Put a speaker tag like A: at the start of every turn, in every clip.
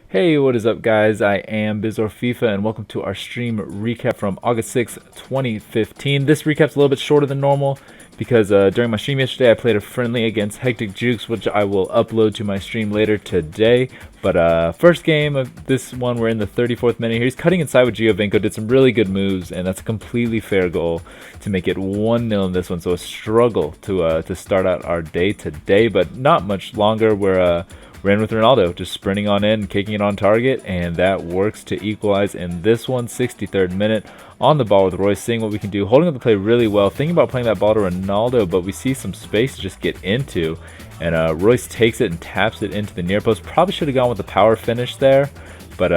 A: Hey, what is up, guys? I am BizorFIFA, and welcome to our stream recap from August 6th, 2015. This recap's a little bit shorter than normal because during my stream yesterday, I played a friendly against Hectic Jukes, which I will upload to my stream later today. But first game of this one, we're in the 34th minute here. He's cutting inside with Giovinco, did some really good moves, and that's a completely fair goal to make it 1-0 in this one. So a struggle to start out our day today, but not much longer. We're in with Ronaldo, just sprinting on in, kicking it on target, and that works to equalize in this one. 63rd minute, on the ball with Royce, seeing what we can do, holding up the play really well, thinking about playing that ball to Ronaldo, but we see some space to just get into, and Royce takes it and taps it into the near post. Probably should have gone with the power finish there, but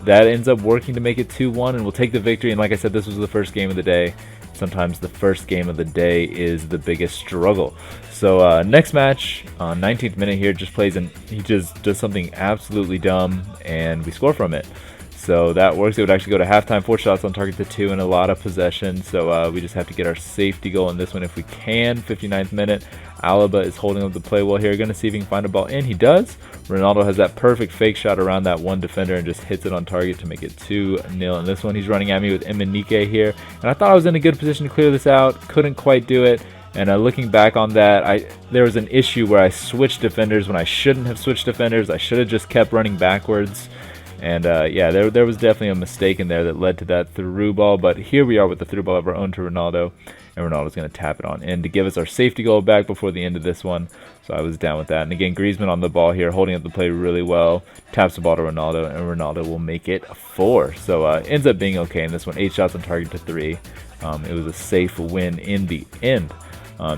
A: that ends up working to make it 2-1, and we'll take the victory. And like I said, this was the first game of the day. Sometimes the first game of the day is the biggest struggle. So next match, 19th minute here, just plays and he just does something absolutely dumb, and we score from it. So that works. It would actually go to halftime. 4 shots on target to 2 and a lot of possession. So we just have to get our safety goal in this one if we can. 59th minute. Alaba is holding up the play well here. Going to see if he can find a ball in. He does. Ronaldo has that perfect fake shot around that one defender and just hits it on target to make it 2-0. In this one, he's running at me with Emenike here. And I thought I was in a good position to clear this out. Couldn't quite do it. And looking back on that, there was an issue where I switched defenders when I shouldn't have switched defenders. I should have just kept running backwards. And yeah, there was definitely a mistake in there that led to that through ball. But here we are with the through ball of our own to Ronaldo. And Ronaldo's going to tap it on in to give us our safety goal back before the end of this one. So I was down with that. And again, Griezmann on the ball here, holding up the play really well. Taps the ball to Ronaldo, and Ronaldo will make it 4. So ends up being okay in this one. 8 shots on target to 3. It was a safe win in the end.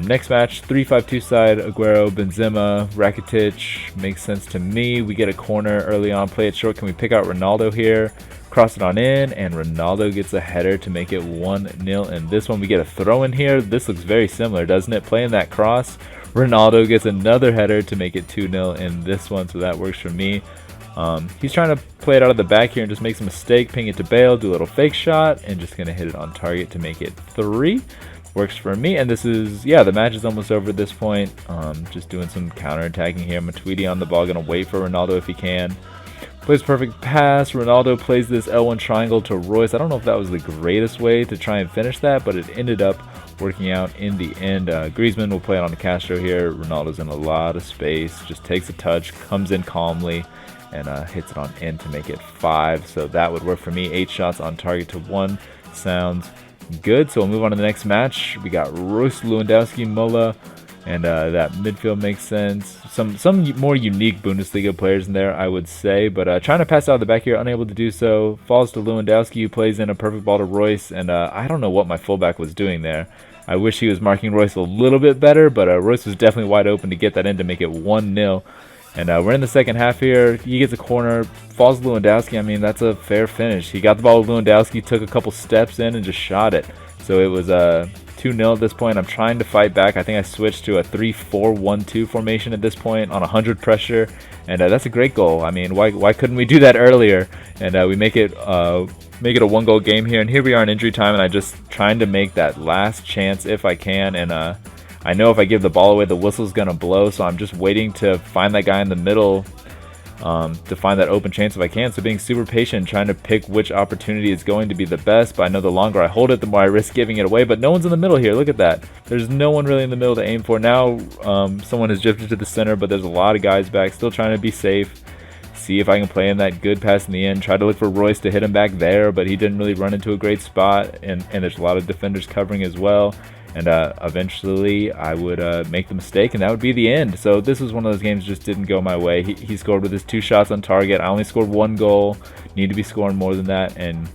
A: Next match, 3-5-2 side, Aguero, Benzema, Rakitic, makes sense to me. We get a corner early on, play it short. Can we pick out Ronaldo here? Cross it on in, and Ronaldo gets a header to make it 1-0. And this one, we get a throw in here. This looks very similar, doesn't it? Playing that cross, Ronaldo gets another header to make it 2-0 in this one, so that works for me. He's trying to play it out of the back here and just makes a mistake, ping it to Bale, do a little fake shot, and just going to hit it on target to make it 3. Works for me. And this is, yeah, the match is almost over at this point. Just doing some counter-attacking here. Matuidi on the ball, going to wait for Ronaldo if he can. Plays perfect pass. Ronaldo plays this L1 triangle to Royce. I don't know if that was the greatest way to try and finish that, but it ended up working out in the end. Griezmann will play it on the Castro here. Ronaldo's in a lot of space. Just takes a touch, comes in calmly, and hits it on in to make it 5. So that would work for me. 8 shots on target to 1. Sounds good. So we'll move on to the next match. We got Royce, Lewandowski, Mola, and that midfield makes sense. Some more unique Bundesliga players in there, I would say, but trying to pass out of the back here, unable to do so. Falls to Lewandowski, who plays in a perfect ball to Royce, and I don't know what my fullback was doing there. I wish he was marking Royce a little bit better, but Royce was definitely wide open to get that in to make it 1-0. And we're in the second half here. He gets a corner, falls to Lewandowski. I mean, that's a fair finish. He got the ball with Lewandowski, took a couple steps in, and just shot it. So it was 2-0 at this point. I'm trying to fight back. I think I switched to a 3-4-1-2 formation at this point on 100 pressure. And that's a great goal. I mean, why couldn't we do that earlier? And we make it a 1-goal game here. And here we are in injury time, and I'm just trying to make that last chance if I can. And I know if I give the ball away, the whistle's going to blow, so I'm just waiting to find that guy in the middle to find that open chance if I can. So being super patient, trying to pick which opportunity is going to be the best, but I know the longer I hold it, the more I risk giving it away. But no one's in the middle here. Look at that. There's no one really in the middle to aim for. Now someone has drifted to the center, but there's a lot of guys back, still trying to be safe. See if I can play in that good pass in the end. Try to look for Royce to hit him back there, but he didn't really run into a great spot, and there's a lot of defenders covering as well. And eventually I would make the mistake, and that would be the end. So this was one of those games that just didn't go my way. He scored with his 2 shots on target. I only scored 1 goal. Need to be scoring more than that. And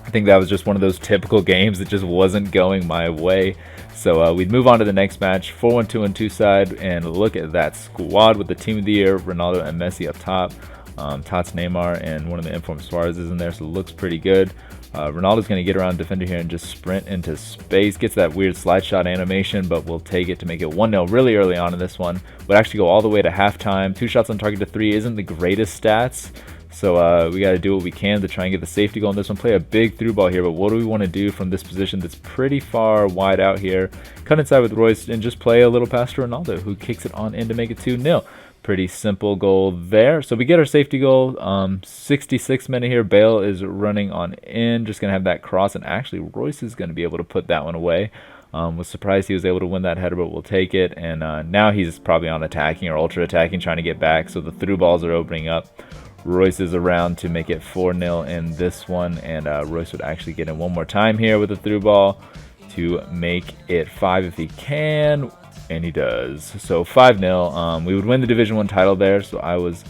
A: I think that was just one of those typical games that just wasn't going my way. So we'd move on to the next match, 4-1-2-1-2 side. And look at that squad with the team of the year, Ronaldo and Messi up top. Tots, Neymar, and one of the informed Suarez is in there, so it looks pretty good. Ronaldo's going to get around defender here and just sprint into space. Gets that weird slide shot animation, but we'll take it to make it 1-0 really early on in this one. Would actually go all the way to halftime. 2 shots on target to 3 isn't the greatest stats, so we got to do what we can to try and get the safety goal in this one. Play a big through ball here, but what do we want to do from this position that's pretty far wide out here? Cut inside with Royce and just play a little pass to Ronaldo, who kicks it on in to make it 2-0. Pretty simple goal there. So we get our safety goal. 66 minute here. Bale is running on in. Just going to have that cross. And actually, Royce is going to be able to put that one away. Was surprised he was able to win that header, but we'll take it. And now he's probably on attacking or ultra attacking, trying to get back. So the through balls are opening up. Royce is around to make it 4-0 in this one. And Royce would actually get in one more time here with a through ball to make it 5 if he can. And he does. So 5-0. We would win the Division 1 title there. So I was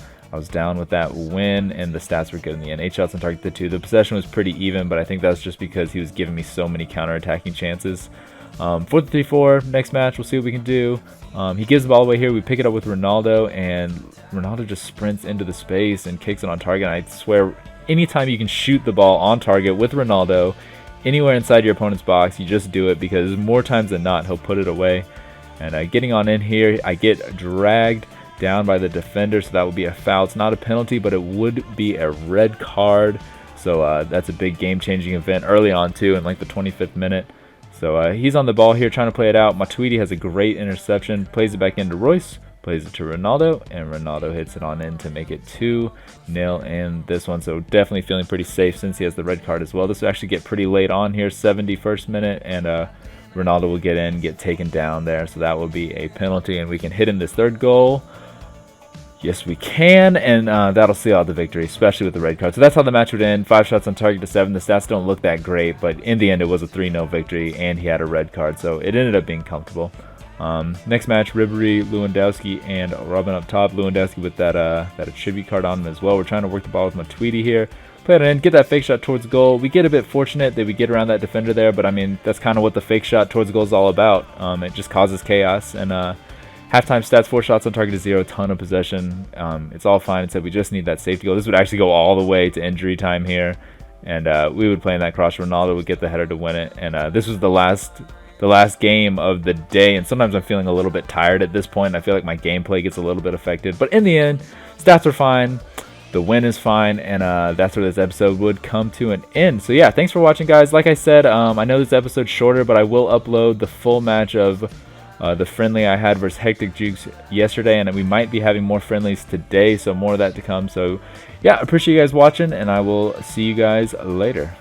A: down with that win, and the stats were good in the end. 8 shots on target to 2. The possession was pretty even, but I think that's just because he was giving me so many counter-attacking chances. 4-3-4. Next match, we'll see what we can do. He gives the ball away here. We pick it up with Ronaldo, and Ronaldo just sprints into the space and kicks it on target. And I swear, anytime you can shoot the ball on target with Ronaldo, anywhere inside your opponent's box, you just do it, because more times than not, he'll put it away. And getting on in here, I get dragged down by the defender, so that would be a foul. It's not a penalty, but it would be a red card. So that's a big game-changing event early on, too, in like the 25th minute. So he's on the ball here trying to play it out. Matuidi has a great interception, plays it back into Royce, plays it to Ronaldo, and Ronaldo hits it on in to make it 2-0 in this one. So definitely feeling pretty safe since he has the red card as well. This will actually get pretty late on here, 71st minute, and Ronaldo will get in, get taken down there, so that will be a penalty, and we can hit in this third goal. Yes, we can, and that'll seal out the victory, especially with the red card. So that's how the match would end. 5 shots on target to 7. The stats don't look that great, but in the end, it was a 3-0 victory, and he had a red card, so it ended up being comfortable. Next match, Ribery, Lewandowski, and Robin up top. Lewandowski with that attribute card on him as well. We're trying to work the ball with Matuidi here. Play it in, get that fake shot towards goal. We get a bit fortunate that we get around that defender there, but I mean, that's kind of what the fake shot towards goal is all about. It just causes chaos. And halftime stats, 4 shots on target to 0, ton of possession. It's all fine, except we just need that safety goal. This would actually go all the way to injury time here. And we would play in that cross. Ronaldo would get the header to win it. And this was the last game of the day. And sometimes I'm feeling a little bit tired at this point. I feel like my gameplay gets a little bit affected. But in the end, stats are fine. The win is fine, and that's where this episode would come to an end. So yeah, thanks for watching, guys. Like I said, I know this episode's shorter, but I will upload the full match of the friendly I had versus Hectic Jukes yesterday, and we might be having more friendlies today, so more of that to come. So yeah, appreciate you guys watching, and I will see you guys later.